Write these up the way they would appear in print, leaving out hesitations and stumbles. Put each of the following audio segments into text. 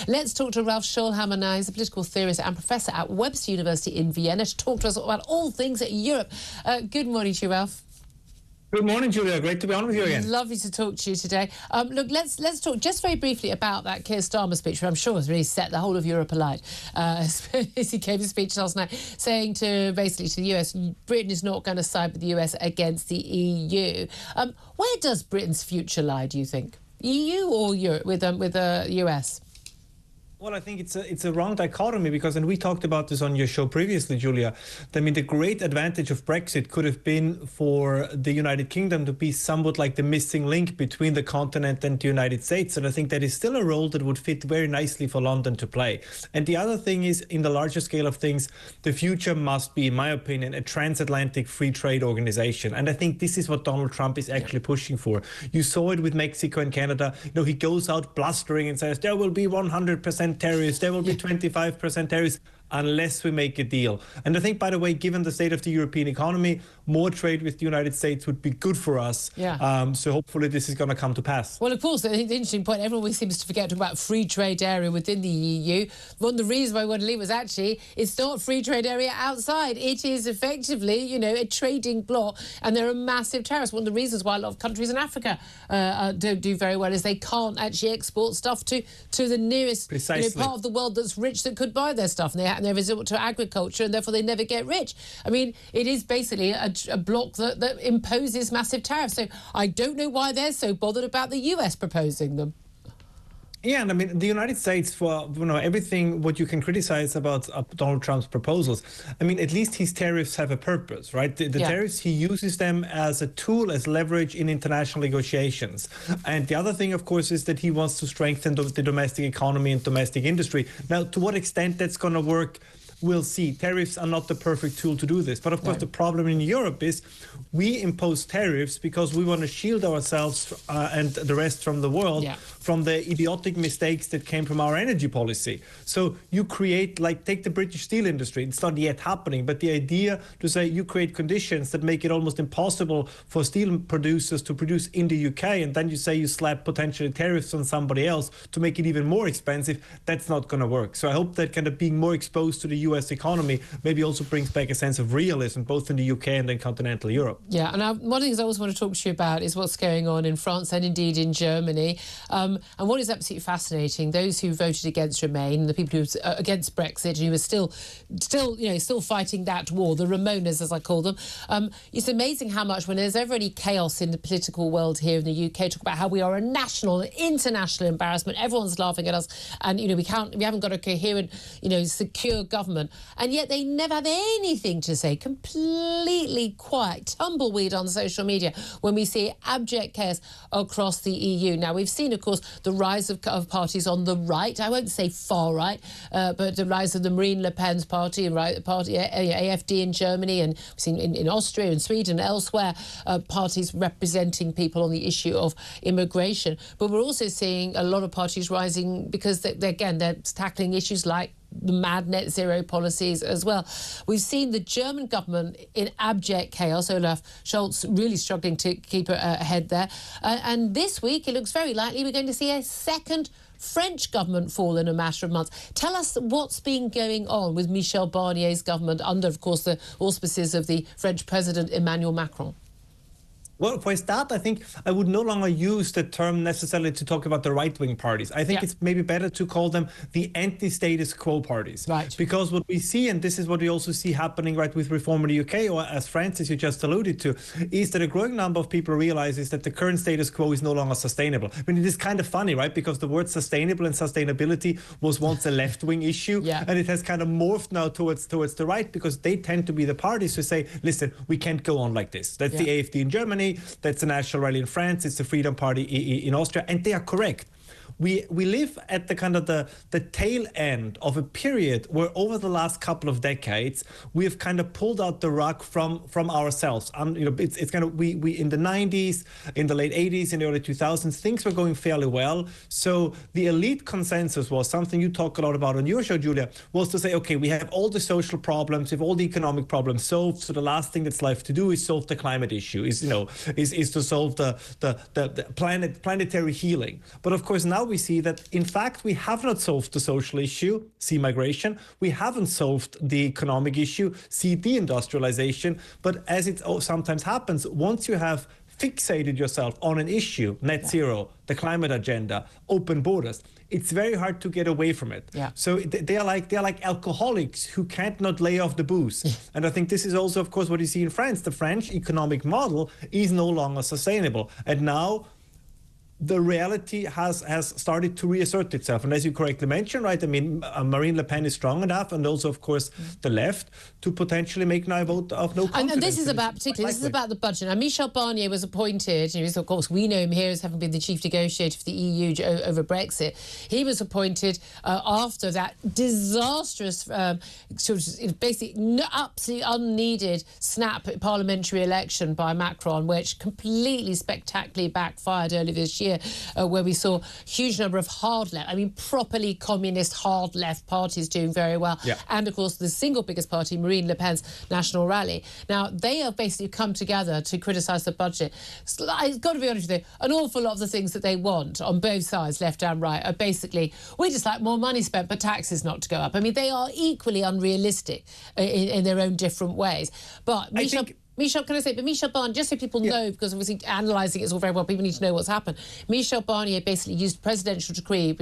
Let's talk to Ralph Schoellhammer now. He's a political theorist and professor at Webster University in Vienna to talk to us about all things Europe. Good morning to you, Ralph. Good morning, Julia. Great to be on with you again. Lovely to talk to you today. Look, let's talk just very briefly about that Keir Starmer speech, which I'm sure has really set the whole of Europe alight. As he gave a speech last night saying basically to the US, Britain is not going to side with the US against the EU. Where does Britain's future lie, do you think? EU or Europe with the US? Well, I think it's a wrong dichotomy because, and we talked about this on your show previously, Julia, I mean, the great advantage of Brexit could have been for the United Kingdom to be somewhat like the missing link between the continent and the United States. And I think that is still a role that would fit very nicely for London to play. And the other thing is, in the larger scale of things, the future must be, in my opinion, a transatlantic free trade organization. And I think this is what Donald Trump is actually pushing for. You saw it with Mexico and Canada. You know, he goes out blustering and says, there will be 100% tariffs, there will be 25% tariffs unless we make a deal. And I think, by the way, given the state of the European economy, more trade with the United States would be good for us. So hopefully this is going to come to pass. Well, of course, I think the interesting point, everyone always seems to forget to talk about free trade area within the EU. One of the reasons why we want to leave was actually it's not free trade area outside. It is effectively, you know, a trading bloc, and there are massive tariffs. One of the reasons why a lot of countries in Africa don't do very well is they can't actually export stuff to the nearest part of the world that's rich that could buy their stuff, and they resort to agriculture, and therefore they never get rich. I mean, it is basically a bloc that imposes massive tariffs. So I don't know why they're so bothered about the US proposing them. Yeah, and I mean, the United States, for everything what you can criticize about Donald Trump's proposals, I mean, at least his tariffs have a purpose, right? The tariffs, he uses them as a tool, as leverage in international negotiations. And the other thing, of course, is that he wants to strengthen the domestic economy and domestic industry. Now, to what extent that's going to work, we'll see. Tariffs are not the perfect tool to do this. But of course, the problem in Europe is we impose tariffs because we want to shield ourselves and the rest from the world from the idiotic mistakes that came from our energy policy. So you create, like, take the British steel industry. It's not yet happening, but the idea to say you create conditions that make it almost impossible for steel producers to produce in the UK, and then you say you slap potentially tariffs on somebody else to make it even more expensive, that's not going to work. So I hope that kind of being more exposed to the US economy maybe also brings back a sense of realism, both in the UK and in continental Europe. Yeah, and one of the things I always want to talk to you about is what's going on in France and indeed in Germany. And what is absolutely fascinating, those who voted against Remain, the people who were against Brexit, who were still fighting that war, the Ramonas, as I call them. It's amazing how much, when there's ever any chaos in the political world here in the UK, talk about how we are a national, international embarrassment. Everyone's laughing at us, and we haven't got a coherent, secure government. And yet they never have anything to say. Completely quiet, tumbleweed on social media when we see abject chaos across the EU. Now, we've seen, of course, the rise of parties on the right. I won't say far right, but the rise of the Marine Le Pen's party, AfD in Germany, and we've seen in Austria and Sweden and elsewhere, parties representing people on the issue of immigration. But we're also seeing a lot of parties rising because they're tackling issues like the mad net zero policies as well. We've seen the German government in abject chaos, Olaf Scholz really struggling to keep ahead there. And this week, it looks very likely we're going to see a second French government fall in a matter of months. Tell us what's been going on with Michel Barnier's government under, of course, the auspices of the French President Emmanuel Macron. Well, for a start, I think I would no longer use the term necessarily to talk about the right-wing parties. I think it's maybe better to call them the anti-status quo parties. Right. Because what we see, and this is what we also see happening with reform in the UK, or as Francis, you just alluded to, is that a growing number of people realizes that the current status quo is no longer sustainable. I mean, it is kind of funny, right? Because the word sustainable and sustainability was once a left-wing issue, and it has kind of morphed now towards the right, because they tend to be the parties who say, listen, we can't go on like this. That's the AfD in Germany. That's the National Rally in France. It's the Freedom Party in Austria. And they are correct. We live at the kind of the tail end of a period where over the last couple of decades we have kind of pulled out the rug from ourselves. It's kind of we in the 90s, in the late 80s, in the early 2000s, things were going fairly well. So the elite consensus was something you talk a lot about on your show, Julia, was to say, okay, we have all the social problems, we have all the economic problems solved. So the last thing that's left to do is solve the climate issue, is to solve the planetary healing. But of course now now we see that, in fact, we have not solved the social issue, see migration. We haven't solved the economic issue, see deindustrialization. But as it sometimes happens, once you have fixated yourself on an issue, net zero, the climate agenda, open borders, it's very hard to get away from it. So they're like alcoholics who can't not lay off the booze. And I think this is also, of course, what you see in France. The French economic model is no longer sustainable. And now the reality has started to reassert itself. And as you correctly mentioned, right, I mean, Marine Le Pen is strong enough, and also, of course, the left, to potentially make now a vote of no confidence. And this is about, particularly, this is about the budget. Now, Michel Barnier was appointed, of course, we know him here as having been the chief negotiator for the EU over Brexit. He was appointed after that disastrous, basically absolutely unneeded snap parliamentary election by Macron, which completely spectacularly backfired earlier this year. Where we saw a huge number of hard left, properly communist hard left parties doing very well. And, of course, the single biggest party, Marine Le Pen's National Rally. Now, they have basically come together to criticise the budget. I've got to be honest with you, an awful lot of the things that they want on both sides, left and right, are basically, we just like more money spent, but taxes not to go up. They are equally unrealistic in their own different ways. But Michel, can I say, but Michel Barnier, just so people know, because obviously analysing it all very well, people need to know what's happened. Michel Barnier basically used presidential decree,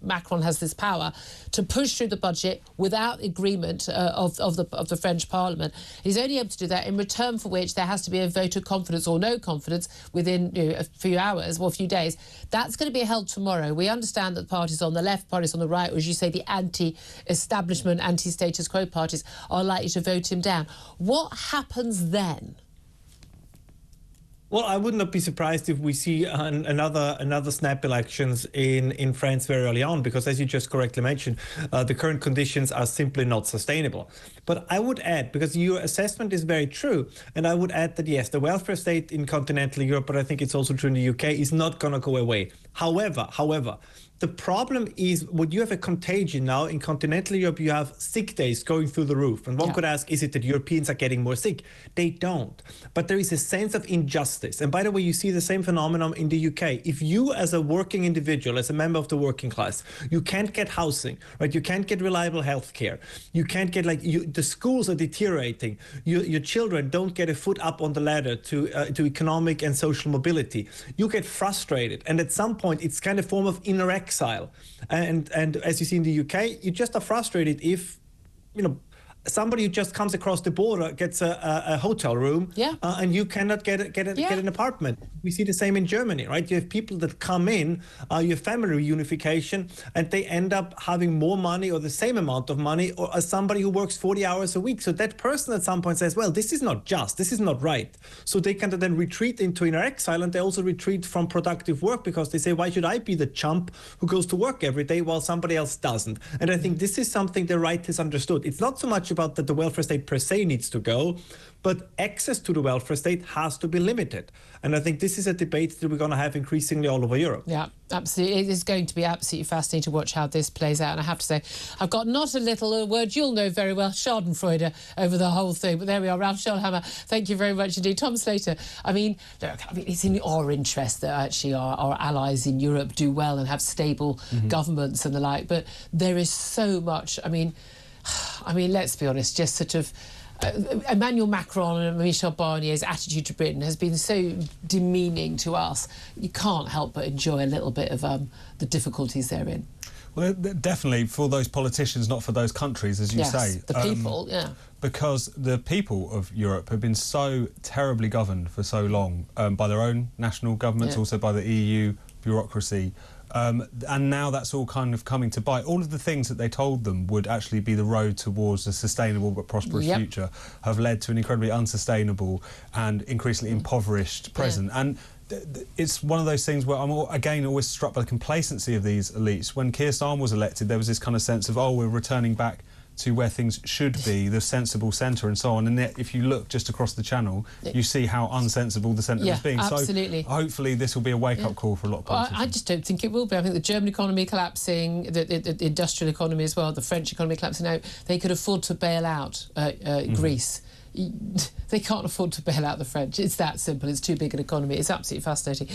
Macron has this power, to push through the budget without agreement of the French Parliament. He's only able to do that in return for which there has to be a vote of confidence or no confidence within a few hours or a few days. That's going to be held tomorrow. We understand that parties on the left, parties on the right, or as you say, the anti-establishment, anti-status quo parties are likely to vote him down. What happens then? Well, I would not be surprised if we see another snap elections in France very early on, because as you just correctly mentioned, the current conditions are simply not sustainable. But I would add, because your assessment is very true, and I would add that, yes, the welfare state in continental Europe, but I think it's also true in the UK, is not going to go away. However, the problem is when you have a contagion now in continental Europe, you have sick days going through the roof. And one could ask, is it that Europeans are getting more sick? They don't. But there is a sense of injustice. And by the way, you see the same phenomenon in the UK. If you as a working individual, as a member of the working class, you can't get housing, right? You can't get reliable health care. You can't get, the schools are deteriorating. Your children don't get a foot up on the ladder to economic and social mobility. You get frustrated. And at some point, it's kind of a form of inner exile. And as you see in the UK, you just are frustrated if, somebody who just comes across the border gets a hotel room, and you cannot get an apartment. We see the same in Germany, right? You have people that come in, you have family reunification, and they end up having more money or the same amount of money as somebody who works 40 hours a week. So that person at some point says, well, this is not just, this is not right. So they can then retreat into inner exile, and they also retreat from productive work because they say, why should I be the chump who goes to work every day while somebody else doesn't? And I think this is something the right has understood. It's not so much about that the welfare state per se needs to go, but access to the welfare state has to be limited. And I think this is a debate that we're going to have increasingly all over Europe. Yeah, absolutely. It is going to be absolutely fascinating to watch how this plays out. And I have to say, I've got not a little word you'll know very well, schadenfreude, over the whole thing. But there we are, Ralph Schoellhammer. Thank you very much indeed. Tom Slater, look, it's in our interest that actually our allies in Europe do well and have stable governments and the like. But there is so much, let's be honest, just sort of Emmanuel Macron and Michel Barnier's attitude to Britain has been so demeaning to us. You can't help but enjoy a little bit of the difficulties they're in. Well, definitely for those politicians, not for those countries, as you say. The people, Because the people of Europe have been so terribly governed for so long by their own national governments, also by the EU bureaucracy. And now that's all kind of coming to bite. All of the things that they told them would actually be the road towards a sustainable but prosperous future have led to an incredibly unsustainable and increasingly impoverished present. And it's one of those things where I'm, again, always struck by the complacency of these elites. When Keir Starmer was elected, there was this kind of sense of, oh, we're returning back to where things should be, the sensible centre and so on. And yet, if you look just across the channel, you see how unsensible the centre is being. Absolutely. So hopefully this will be a wake-up call for a lot of politicians. I just don't think it will be. I think the German economy collapsing, the industrial economy as well, the French economy collapsing out, they could afford to bail out Greece. They can't afford to bail out the French. It's that simple. It's too big an economy. It's absolutely fascinating.